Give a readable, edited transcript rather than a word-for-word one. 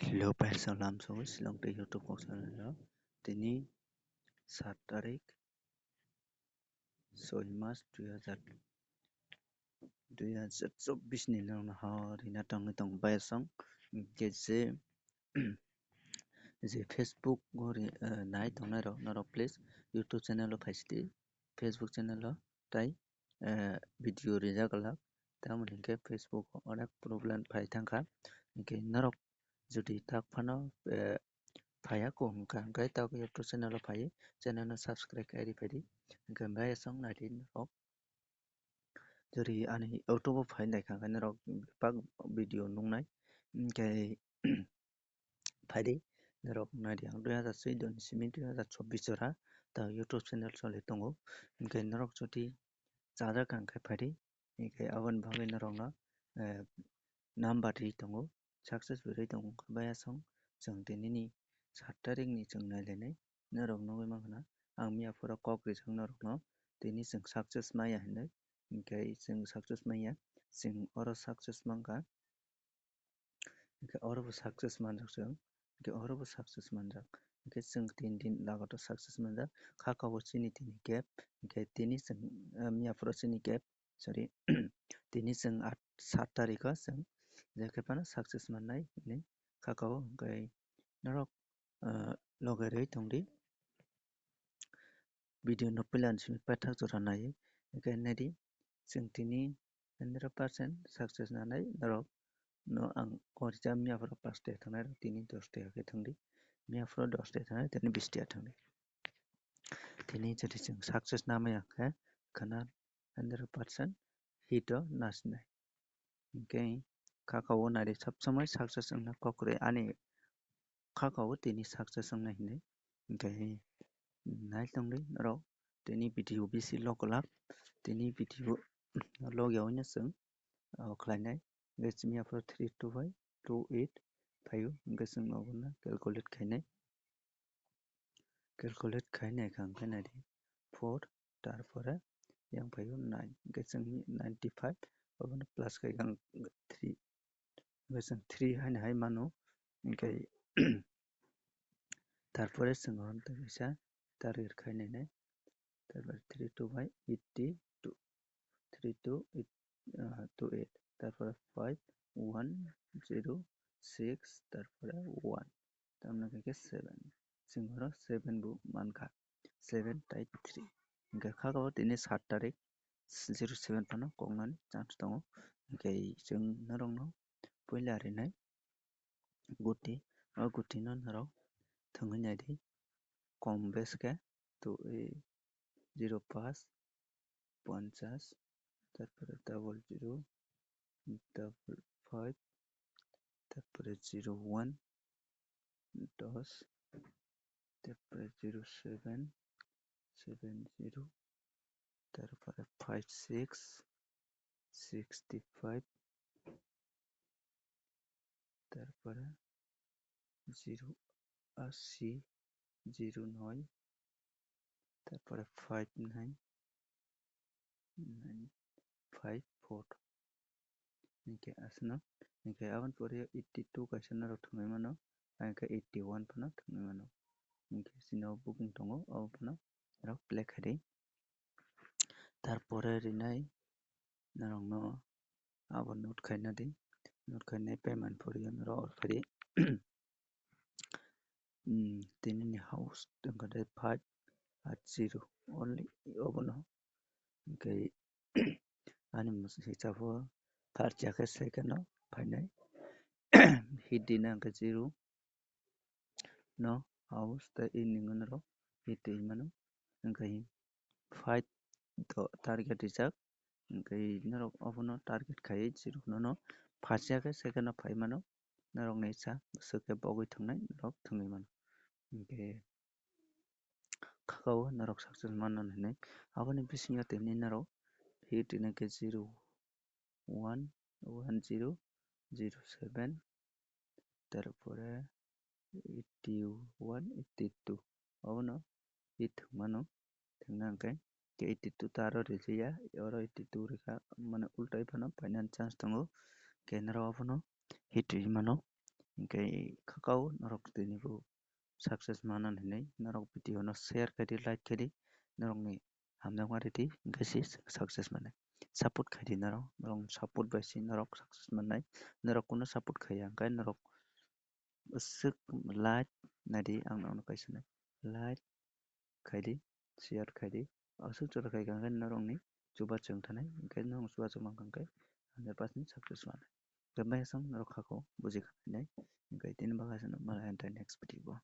Hello Salam so Silong to YouTube channel Tini 7 তারিখ 6 মাস 2024 ni lang na rina tong bayasong ke je Facebook gori nai tong nai ro please YouTube channel lo phaisiti Facebook channel lo tai video reja galak tamon ke Facebook onek problem phai thangkha ke narok jodi tak phano phaya ko hingka hingkai tau YouTube channel lo phai channel no subscribe kairi phaidi hingka bayasong nai rok jodi ani YouTube phai naikha kan rok pak video nungnai hingkai phaidi rok nadi ang 2014 simi 2024 jora ta YouTube channel chole tongo hingkai norok jodi chaja kangkai phaidi hingkai aboni bagui norok no number ri tongo successful ri tongo bayasong jong tinini 7 tarik ni jong nailainai norok nogoi mangkhana ang miyapora kok rijak norok no tini jong success maya hinui hingkai jong success maya jong oro success mangkha hingkai oro bo success manjak jong hingkai oro bo success manjak hingkai jong tin din lagoto success manjak khaka o chini tini gap hingkai tini jong miyapora chini gap sorry tini jong 7 tarik o jong jekai phano success mannai hinui khaka o hingkai norok logai rwoi tongdi video no puila simi paithak jora nai hingkai naidi jong tini 100% success nanai norok no ang orijak miyapora 5 tiya thangnai rok tini 10 tiya khai thangdi miyapora 10 tiya thangnai tini 20 tiya thangdi tini jodi jong success namaya khe khana 100% hit o nasinai hingkai khaka o nari sabsamai success wngna kokrui ani khaka o tini success wngnai hinui hingkai nai tongdi norok tini video bisi lokolak tini video logiyaui no chwng khlainai hingkai miyapora 32528 phaio hingkai chwng obono calculate khainai calculate khainaikha hingkai nari 4 tarpore yang phaio 9 hingkai chwng 95 obono plus khaikha 3 hingkai chwng 3 haino hai mano hingkai tarpore chwng obono kaisa target khainainai tarpore 32/82 3228 tarpore 5106 tarpore 1 tamno khaikhe 7 chwng oro 7 bo mankha 7 tai 3 hingkai khaka o tini 7 tarik 07 phano koknani chance tongo hingkai chwng norok no puila rinai guti o guti no norok thwngwi naidi kom besh khe 05 50 তারপরে 00 55 তারপরে 01 10 তারপরে 07 70 তারপরে 56 65 তারপরে 080 09 তারপরে 59 954 hingkai asno hingkai aboni pore 82 kaisa norok thwngwi mano hingkai 81 phano thwngwi mano hingkai chini o booking tongo abo phano norok play khaidi tarpore rinai norok no abo note khaina di note khainai payment poriyo norok already tini ni house wngkha tei 580 only obono hingkai ani hisabo parcha khe second o phainai hit dina hingkha 0 no house tei earning o norok hit tui mano hingkai 5 target rijak hingkai norok abono target khaiui 0 no phasya khe second o phai mano norok ni isa bwswk khe bogui thwngnai norok thwngwi mano hingkai khaka o norok success manna hinui aboni bisingo tini norok hit rina khe 0 1 10 07 তারপরে 81 82 abono hit thwngmano thwngna hingkai 82 ta aro rijaya oro 82 rekha mane ultai phano phainani chance tongo khe norok abono hit tui mano Hingke kakao norok tini bo success mana hinui norok video no share kaidi like kaidi norokni hamjak di hingke si success manai support kaidi norok support bai si norok success manai norok no support kaiya hingke norok aswk like naidi ang no kaisa nai like kaidi share kaidi aswk jora kaika hingke norok ni chubachu ongtanai hingke norok chubachu mangka hingke 100% success manai hingke mesa norok kako bujikanai hingke tini bakasano next video.